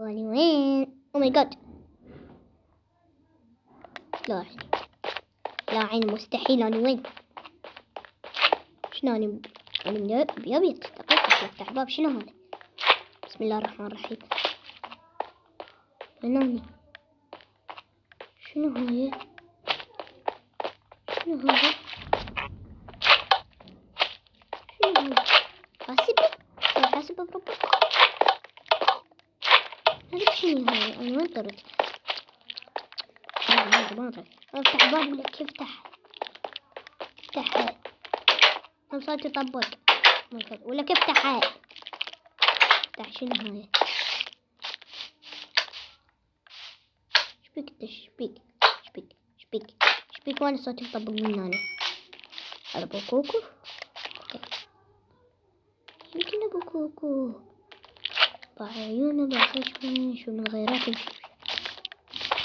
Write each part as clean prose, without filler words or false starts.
أنا وين؟ أو ماي جاد. لا عين مستحيل. أنا وين؟ شنو أنا بيبيت دقيقة أفتح باب. شنو هذا؟ بسم الله الرحمن الرحيم. بناني شنو هاي؟ شنو هذا؟ حاسب بربي. هذا شنو هاي؟ أنا وين طرت؟ ما أدري. افتح باب ولا كيف افتح هاي؟ أنا صوتي طبق ولا كيف افتح هاي؟ افتح شنو هاي؟ شبيك وانا صوتي مطبق من هنا. هذا ابو كوكو. يمكن ابو كوكو بعيونه بخشمه. شو من غيرات يمشي.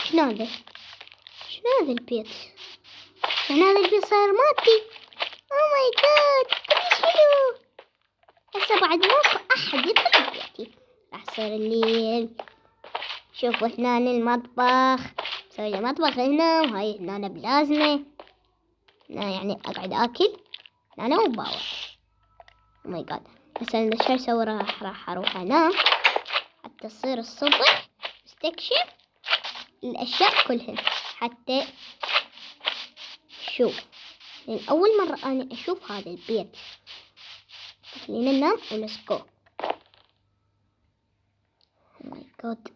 شنو هذا البيت؟ يعني هذا البيت صاير ماتي. او ماي جاد كلش حلو. هسه بعد ماكو احد يدخل بيتي. راح يصير الليل. شوفوا هنا المطبخ. مسوي لي مطبخ هنا وهاي هنا بلازمة. هنا يعني اقعد اكل. انا وباور. او ماي جاد. مثلا شو اسوي؟ راح اروح انام حتى تصير الصبح استكشف الاشياء كلهن. حتى شوف يعني اول مرة انا اشوف هذا البيت. خلينا ننام ولسكو. او ماي جاد.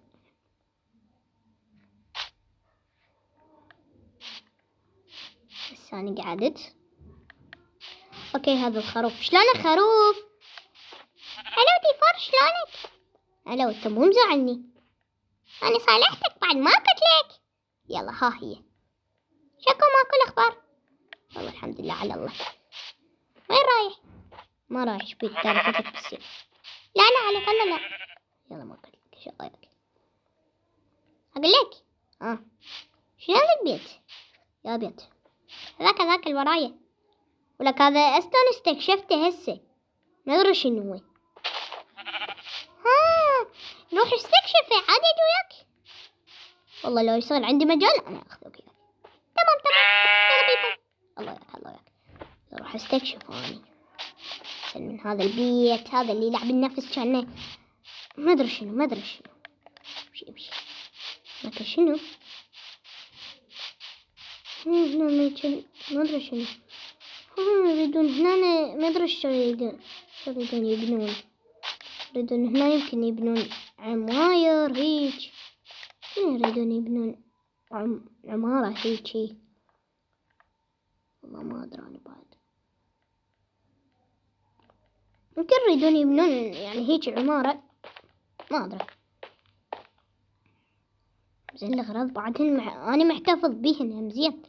بس انا قعدت. اوكي هذا الخروف. شلونك خروف؟ الو ديفور شلونك؟ الو انت مو مزعلني. انا صالحتك بعد ما قلت لك. يلا ها هي. شكو ماكو الاخبار؟ والله الحمد لله على الله. وين رايح؟ ما رايح. شبيك تاركتك بالسيف؟ لا عليك الله لا. يلا ما قلت لك. شو رايك؟ اقول لك شنو هذا البيت؟ يا بيت هذاك اللي ورايا. ولك هذا اصلا استكشفته هسه. ما ادري شنو هو. نروح استكشفه عادي وياك. والله لو يصير عندي مجال انا اخذك وياك. تمام يلا بيبا. الله وياك. اروح استكشف اني. من هذا البيت هذا اللي يلعب النفس كأنه ما ادري شنو. امشي ما ادري شنو. هنا ما ادري شنو. يريدون هنا ما ادري شو يريدون يبنون. يريدون هنا يمكن يبنون عماير هيك. يريدون يبنون عمارة هيك. والله ما ادري انا بعد. يمكن يريدون يبنون يعني هيك عمارة. ما ادري. زين الأغراض بعدهن أنا محتفظ بيهن مزين.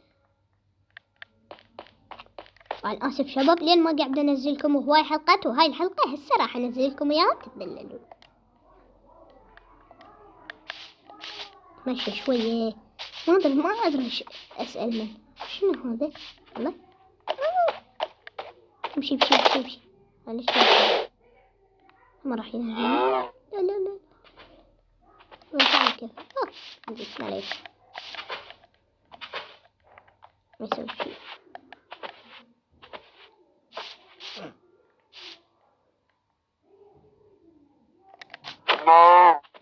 أنا آسف شباب لين ما قاعد أنزلكم هواي حلقات. وهاي الحلقة هسه راح أنزلكم إياها تتدللون. ماشي شوية. ما أدري أسأل من شنو هذا. الله امشي. معلش ما راح ينزل. لا ما كيف. عندك عليك ما يسوي شيء.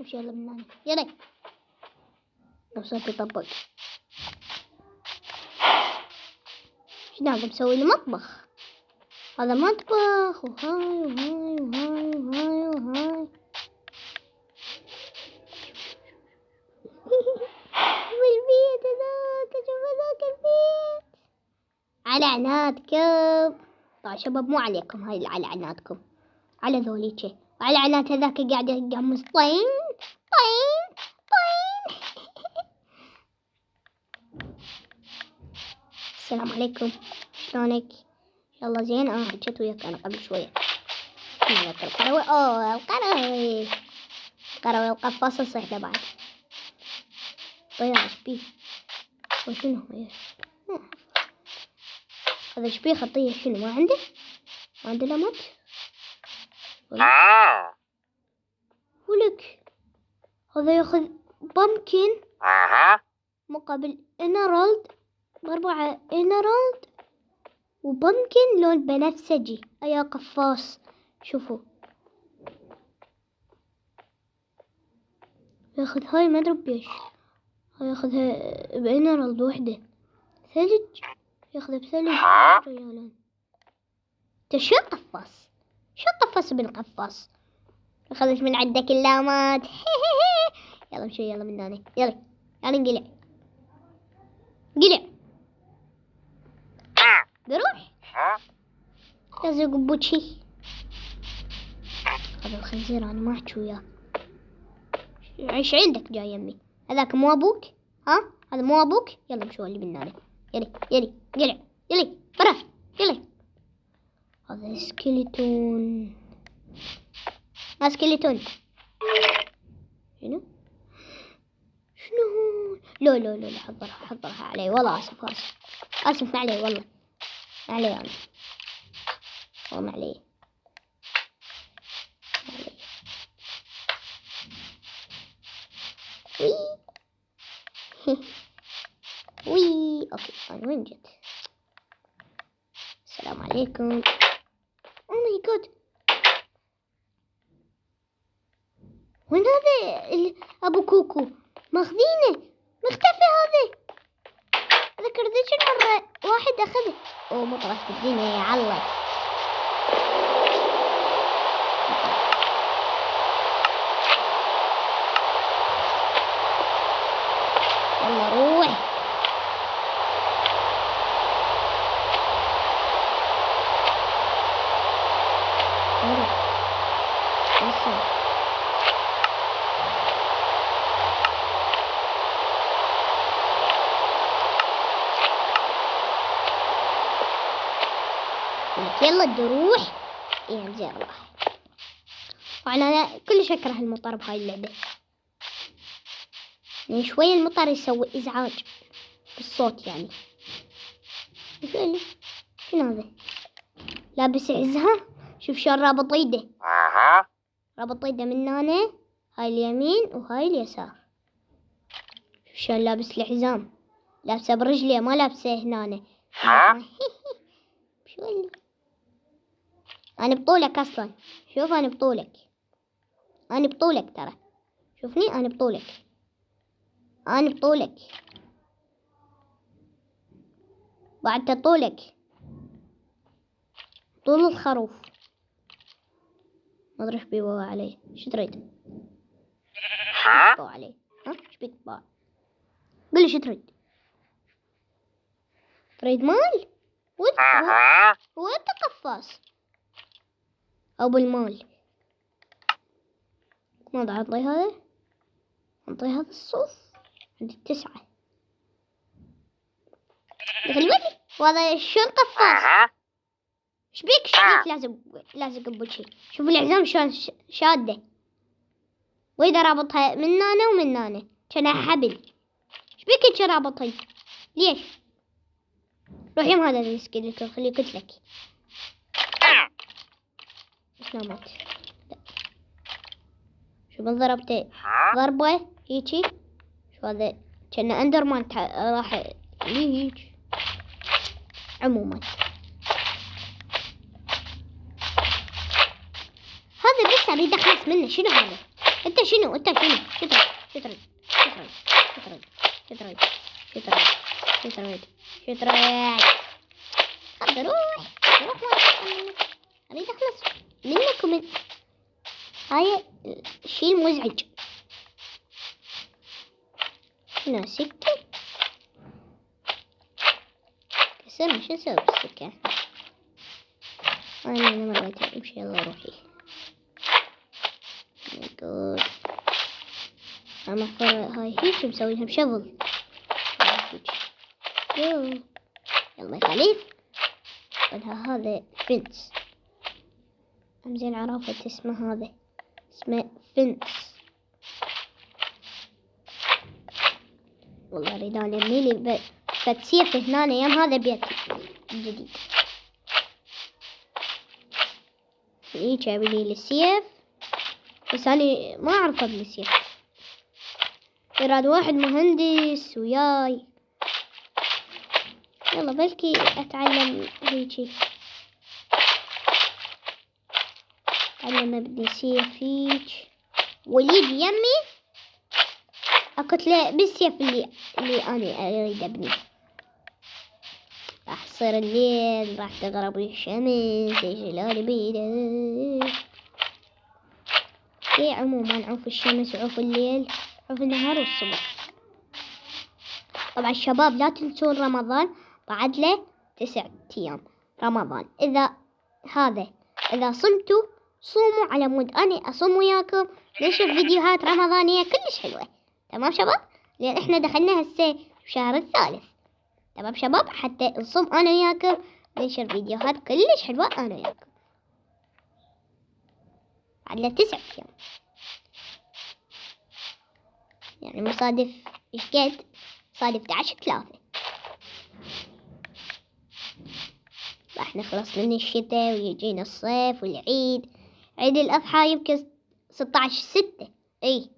امشي يلا بناني يلا. لو صرت يطبق. شنو هذا مسوي لي مطبخ؟ هذا مطبخ وهاي والبيت هذاك. شوف هذاك البيت على عنادكم. طبعا شباب مو عليكم هاي على عنادكم. على ذوليكي على عناد هذاك قاعد يقمص طين. السلام عليكم شلونك؟ ان شاء الله زين. حكيت وياك انا قبل شويه. القروي القفاص الصيحة بعد. طيب شبيه وشنو هو هذا؟ شبيه خطية شنو ما عنده لمت ولك. هذا ياخذ بامكن مقابل إنرالد ب4 إنرالد وبامكن لون بنفسجي. يا قفاص شوفوا ياخذ هاي ما ادري بيش. هاي ياخذها بإنرالد وحدة. ثلج ياخذها بثلج ريالان. انت شو قفاص؟ شو قفاص بن قفاص؟ اخذت من عندك اللامات. يلا مشي يلا من هنا. يلا يعني انقلع بروح لازم قبوتشي. هذا الخنزير انا ما احكي وياه. ايش عندك جاي يمي؟ هذاك مو ابوك؟ ها هذا مو ابوك؟ يلا مشوا اللي من هنا. يلي قلع يلي برا يلي. هذا سكيلتون. سكيلتون شنو؟ لا حضرها علي. والله اسف ما علي والله. ما علي انا والله ما علي. وي اوكي انا وين جيت؟ السلام عليكم. او ماي جاد وين هذا ابو كوكو؟ ماخذينه مختفي. هذا ذكرتش مرة واحد اخذه. اوه مطرت الدنيا يا الله. يلا روح. يلا تروح يعني زي الله. وأنا كلش أكره المطر بهاي اللعبة. يعني شوي المطر يسوي إزعاج بالصوت يعني. شنو هذا؟ لابس عزها. شوف شلون رابط يده. رابط يده من هنا. هاي اليمين وهاي اليسار. شوف شلون لابس الحزام. لابسه برجليه ما لابسه هنا. شو اللي أنا بطولك أصلا. شوف أنا بطولك. أنا بطولك ترى. شوفني أنا بطولك. أنا بطولك. بعد طولك. طول الخروف. ما أدري إيش بيبغى عليه. شو تريد؟ عليه. ها إيش بيك بقى؟ قل لي شو تريد؟ تريد مال؟ وأنت قفاص أبو المال. ماذا أعطي هذا؟ أعطي هذا الصوف. عندي 9. دخل ولي. وهذا شو القفاص؟ ايش بيك لازق بوجهي. شوف العزام شلون شاده. واذا رابطها من هنا ومن هنا كانها حبل. ايش بيك انت رابطي؟ ليش؟ روح يم هذا السكيلتون خليه يقتلك. بس ما مات. شوف ضربته ضربه هيجي. شو هذا كان اندرمان راح ليج. عموما هذا بس اريد اخلص منه. شنو هذا؟ انت شنو شو تريد؟ هذا روح اريد اخلص منك ومن هاي الشيء المزعج. هنا سكة. كسرنا. شو نسوي بالسكة؟ أنا ما رأيت أمشي. يلا روحي. جود. أنا هاي هيك مسوي لها بشغل. يلا يا خليف. بدها هذا فنس. زين عرفت اسمه. هذا اسمه فنس. والله اريد انا يميلي فتسيف هنا. يم هذا بيتي الجديد. هيك ابي لي السيف. بس انا ما اعرف ابني سيف. يراد واحد مهندس وياي. يلا بلكي اتعلم هيجي، اتعلم ابني سيف هيج ويجي يمي اقتله بالسيف اللي انا اريد ابني. راح يصير الليل، راح تغرب الشمس، ايش اللي انا بيده. ايه عموما عوف الشمس وعوف الليل، عوف النهار والصبح. طبعا الشباب لا تنسون رمضان بعد له 9 أيام رمضان. إذا صمتوا صوموا على مود أنا أصوم وياكم، نشوف فيديوهات رمضانية كلش حلوة. تمام شباب؟ لأن إحنا دخلنا هسه بشهر الثالث. تمام شباب؟ حتى نصوم أنا وياكم، ننشر فيديوهات كلش حلوة أنا وياكم. بعد له 9 أيام، يعني مصادف إيش قد؟ صادف 11/3. احنا خلص من الشتاء ويجينا الصيف والعيد. عيد الأضحى يمكن 16/6. اي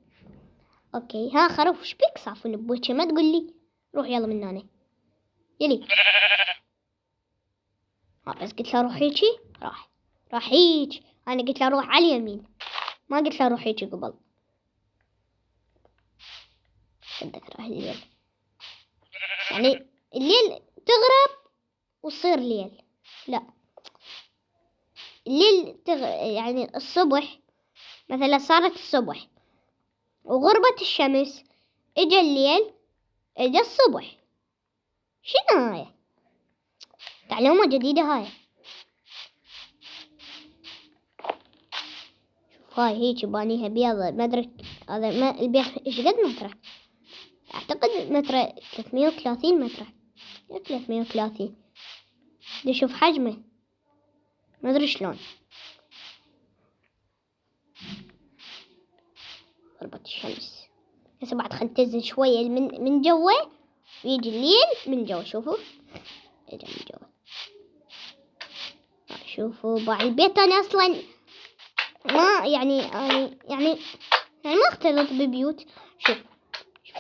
اوكي. ها خروف وش بيك صافون بوجهي؟ ما تقول لي روح يلا من هنا. يلي بس قلت له روح هيجي، راح هيج. انا قلت له روح على اليمين، ما قلت له روح هيجي قبل. اتذكر الليل، يعني الليل تغرب وتصير ليل. لا الليل يعني الصبح مثلا صارت الصبح وغربت الشمس، اجا الليل، اجا الصبح. شنو هاي؟ معلومة جديدة هاي. شوف هاي هيك بانيها بيض، ما ادري هذا البيض ايش قد متره؟ اعتقد متره 330 متره، 330. بدي اشوف حجمه، ما ادري شلون. غربت الشمس هسه بعد خل تنزل شوية من جوا ويجي الليل من جوا. شوفوا اجا من جوا. شوفوا باع البيت انا اصلا ما يعني ما اختلط ببيوت. شوف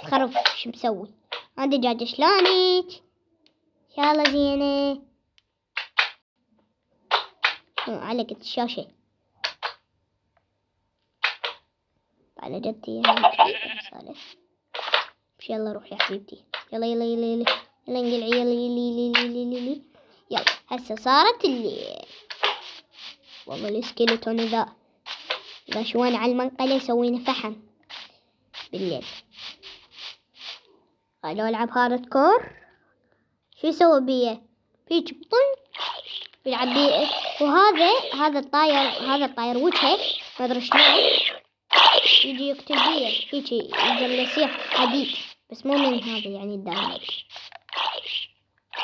الخروف شو مسوي. هذه دجاجة شلونك؟ ان شاء الله زينة. علقت الشاشة على جدتي. يلا روح يا حبيبتي، يلا يلا يلا يلا يلا انقلعي، يلا يلا يلا يلا يلا. هسه صارت الليل. والله الاسكيلتون إذا شوينا على المنقلة يسوينا فحم بالليل. قالوا ألعب هارد كور، شو يسوي بيه؟ فيك بطن يلعب بيه. وهذا الطاير وجهه ما أدري شلون يجي يقتل بيه هيجي، يجي سيف حديد بس مو من هذا يعني الدايموند.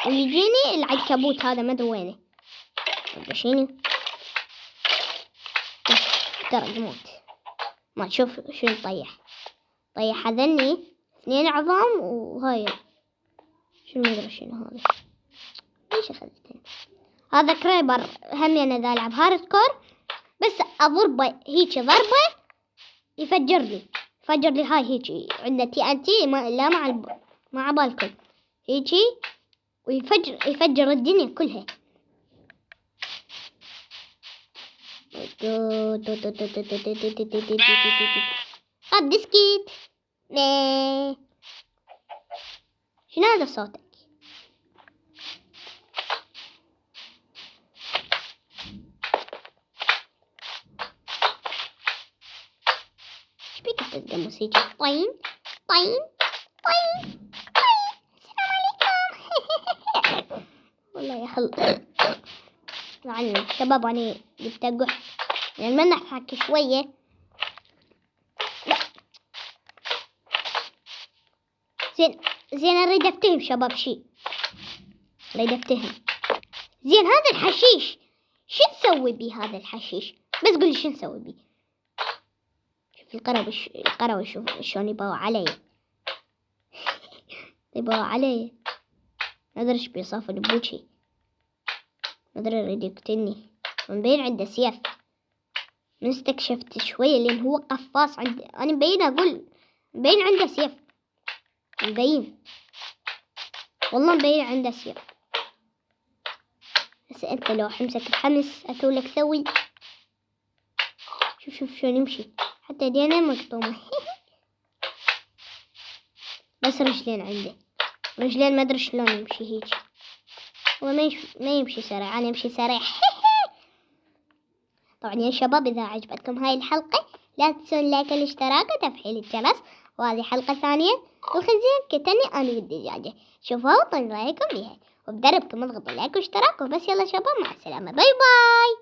ويجيني العنكبوت هذا ما أدري وينه، شنو ترى الموت. ما تشوف شو طيح هذني 2 عظام وهاي شو ما ادري شنو هذا. ليش اخذتين؟ هذا كريبر هم انا ذا العب هارد كور، بس اضربه هيك ضربه يفجر لي هاي هيجي عندنا TNT لا مع بالكم هيجي ويفجر الدنيا كلها. بسكيت شنو هذا صوتك؟ ايش بيك تلقى موسيقى طين طين طين طين؟ السلام عليكم. والله يا حل يعني الشباب أنا جبت أقح يعني ما نضحك شوية. زين أريد أفتهم شباب شي، أريد أفتهم. زين هذا الحشيش شو نسوي بيه؟ هذا الحشيش بس قولي شو نسوي بيه. شوف القروي شوف شلون يباوع علي. يباوع علي ما أدري إيش بيصافن بوجهي، ما أدري يريد يقتلني. مبين عنده سيف، من استكشفت شوية لأن هو قفاص. أنا مبين عنده سيف مبين، والله مبين عنده سيف. بس انت لو حمسك بحمس اثولك ثوي. شوف شلون يمشي، حتى يدينه مقطومة. بس رجلين عنده، رجلين ما ادري شلون يمشي هيك. هو ما يمشي سريع، انا يمشي سريع. طبعا يا شباب اذا عجبتكم هاي الحلقة لا تنسون لايك والاشتراك وتفعيل الجرس. وهذه حلقة ثانية الخنزير كتني انا والدجاجة. شوفوا وطن رايكم بيها، وبدربكم اضغطوا لايك واشتراك وبس. يلا شباب مع السلامة، باي باي.